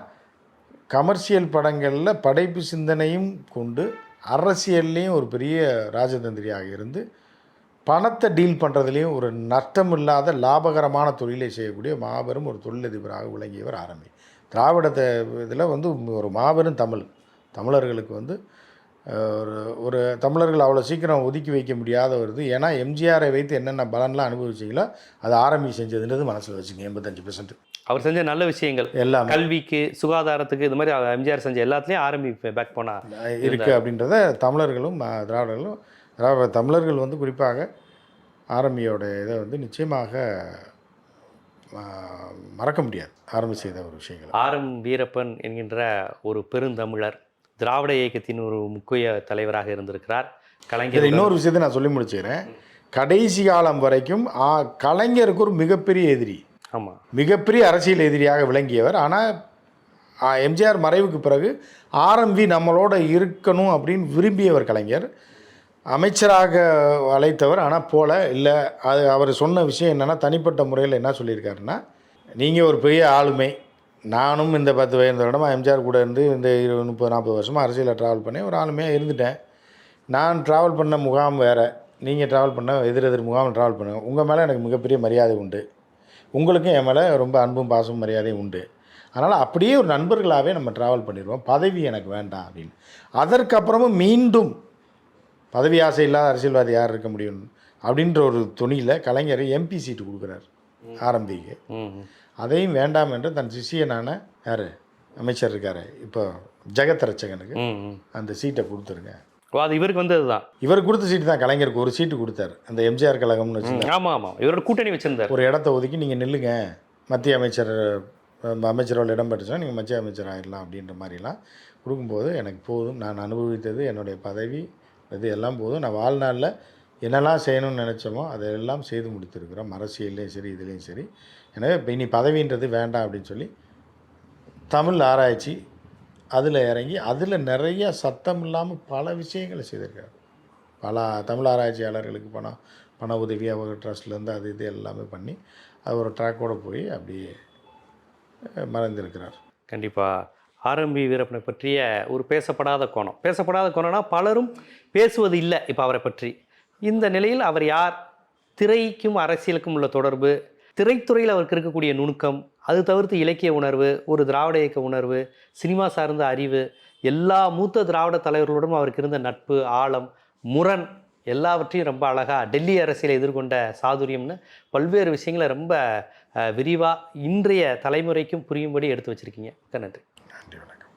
கமர்ஷியல் படங்களில் படைப்பு சிந்தனையும் கொண்டு அரசியல்லையும் ஒரு பெரிய ராஜதந்திரியாக இருந்து பணத்தை டீல் பண்ணுறதுலேயும் ஒரு நஷ்டமில்லாத லாபகரமான தொழிலை செய்யக்கூடிய மாபெரும் ஒரு தொழிலதிபராக விளங்கியவர் ஆரம்பி. திராவிடத்தை இதில் வந்து ஒரு மாபெரும் தமிழர்களுக்கு வந்து ஒரு ஒரு தமிழர்கள் அவ்வளோ சீக்கிரம் ஒதுக்கி வைக்க முடியாத வருது. ஏன்னா எம்ஜிஆரை வைத்து என்னென்ன பலன்லாம் அனுபவிச்சிங்களோ அது ஆரம்பி செஞ்சதுன்றது மனசில் வச்சுங்க. 85% அவர் செஞ்ச நல்ல விஷயங்கள் எல்லாமே கல்விக்கு, சுகாதாரத்துக்கு, இது மாதிரி எம்ஜிஆர் செஞ்ச எல்லாத்துலேயும் ஆரம்பி பேக் போனா இருக்குது அப்படின்றத தமிழர்களும் திராவிடர்களும் தமிழர்கள் வந்து குறிப்பாக ஆரம்பியோட இதை வந்து நிச்சயமாக மறக்க முடியாது. ஆரம்பி செய்த ஒரு விஷயங்கள். ஆரம் வீரப்பன் என்கின்ற ஒரு பெருந்தமிழர், திராவிட இயக்கத்தின் ஒரு முக்கிய தலைவராக இருந்திருக்கிறார். கலைஞர் இன்னொரு விஷயத்தை நான் சொல்லி முடிச்சுக்கிறேன். கடைசி காலம் வரைக்கும் கலைஞருக்கு ஒரு மிகப்பெரிய எதிரி, ஆமாம், மிகப்பெரிய அரசியல் எதிரியாக விளங்கியவர். ஆனால் எம்ஜிஆர் மறைவுக்கு பிறகு ஆரம்பி நம்மளோட இருக்கணும் அப்படின்னு விரும்பியவர் கலைஞர். அமைச்சராக அழைத்தவர், ஆனால் போல இல்லை. அது அவர் சொன்ன விஷயம் என்னென்னா, தனிப்பட்ட முறையில் என்ன சொல்லியிருக்காருன்னா, நீங்கள் ஒரு பெரிய ஆளுமை, நானும் இந்த 10 வருடமாக எம்ஜிஆர் கூட இருந்து இந்த 30-40 வருஷமாக அரசியலில் ட்ராவல் பண்ணி ஒரு ஆளுமையாக இருந்துட்டேன். நான் ட்ராவல் பண்ண முகாம் வேறு, நீங்கள் ட்ராவல் பண்ண எதிர் முகாம் ட்ராவல் பண்ணுங்கள். உங்கள் மேலே எனக்கு மிகப்பெரிய மரியாதை உண்டு, உங்களுக்கும் என் மேலே ரொம்ப அன்பும் பாசமும் மரியாதையும் உண்டு. அதனால் அப்படியே ஒரு நண்பர்களாகவே நம்ம ட்ராவல் பண்ணிடுவோம், பதவி எனக்கு வேண்டாம் அப்படின்னு. அதற்கப்புறமும் மீண்டும் பதவி ஆசை இல்லாத அரசியல்வாதி யார் இருக்க முடியும் அப்படின்ற ஒரு துணியில் கலைஞர் எம்பி சீட்டு கொடுக்குறாரு ஆரம்பிக்கு. அதையும் வேண்டாம் என்று தன் சிஷியனான யார் அமைச்சர் இருக்கார் இப்போ ஜெகத் ரட்சகனுக்கு அந்த சீட்டை கொடுத்துருங்க. அது இவருக்கு வந்தது தான், இவர் கொடுத்த சீட்டு தான். கலைஞருக்கு ஒரு சீட்டு கொடுத்தாரு, அந்த எம்ஜிஆர் கழகம்னு வச்சுருந்தார். ஆமாம் ஆமாம், இவரோட கூட்டணி வச்சுருந்தார். ஒரு இடத்த ஒதுக்கி நீங்கள் நில்லுங்க, மத்திய அமைச்சரோட இடம் பெற்றுச்சுன்னா நீங்கள் மத்திய அமைச்சர் ஆகிடலாம் அப்படின்ற மாதிரிலாம் கொடுக்கும்போது, எனக்கு போதும், நான் அனுபவித்தது என்னுடைய பதவி இது எல்லாம் போதும், நான் வாழ்நாளில் என்னெல்லாம் செய்யணும்னு நினச்சோமோ அதையெல்லாம் செய்து முடித்திருக்கிறோம், அரசியல்லையும் சரி இதுலேயும் சரி. எனவே இப்போ இனி பதவின்றது வேண்டாம் அப்படின்னு சொல்லி தமிழ் ஆராய்ச்சி அதில் இறங்கி அதில் நிறைய சத்தம் இல்லாமல் பல விஷயங்களை செய்திருக்காரு. பல தமிழ் ஆராய்ச்சியாளர்களுக்கு பண உதவி அவங்க ட்ரஸ்ட்லேருந்து அது இது எல்லாமே பண்ணி அது ஒரு ட்ராக்கோடு போய் அப்படியே மறைந்திருக்கிறார். கண்டிப்பாக ஆரம்பி வீரப்பனை பற்றிய ஒரு பேசப்படாத கோணம்னா பலரும் பேசுவது இல்லை இப்போ அவரை பற்றி. இந்த நிலையில் அவர் யார், திரைக்கும் அரசியலுக்கும் உள்ள தொடர்பு, திரைத்துறையில் அவருக்கு இருக்கக்கூடிய நுணுக்கம், அது தவிர்த்து இலக்கிய உணர்வு, ஒரு திராவிட இயக்க உணர்வு, சினிமா சார்ந்த அறிவு, எல்லா மூத்த திராவிட தலைவர்களுடன் அவருக்கு இருந்த நட்பு, ஆழம், முரண், எல்லாவற்றையும் ரொம்ப அழகாக டெல்லி அரசியலை எதிர்கொண்ட சாதுரியம்னு பல்வேறு விஷயங்களை ரொம்ப விரிவாக இன்றைய தலைமுறைக்கும் புரியும்படி எடுத்து வச்சுருக்கீங்க. நன்றி. நன்றி, வணக்கம்.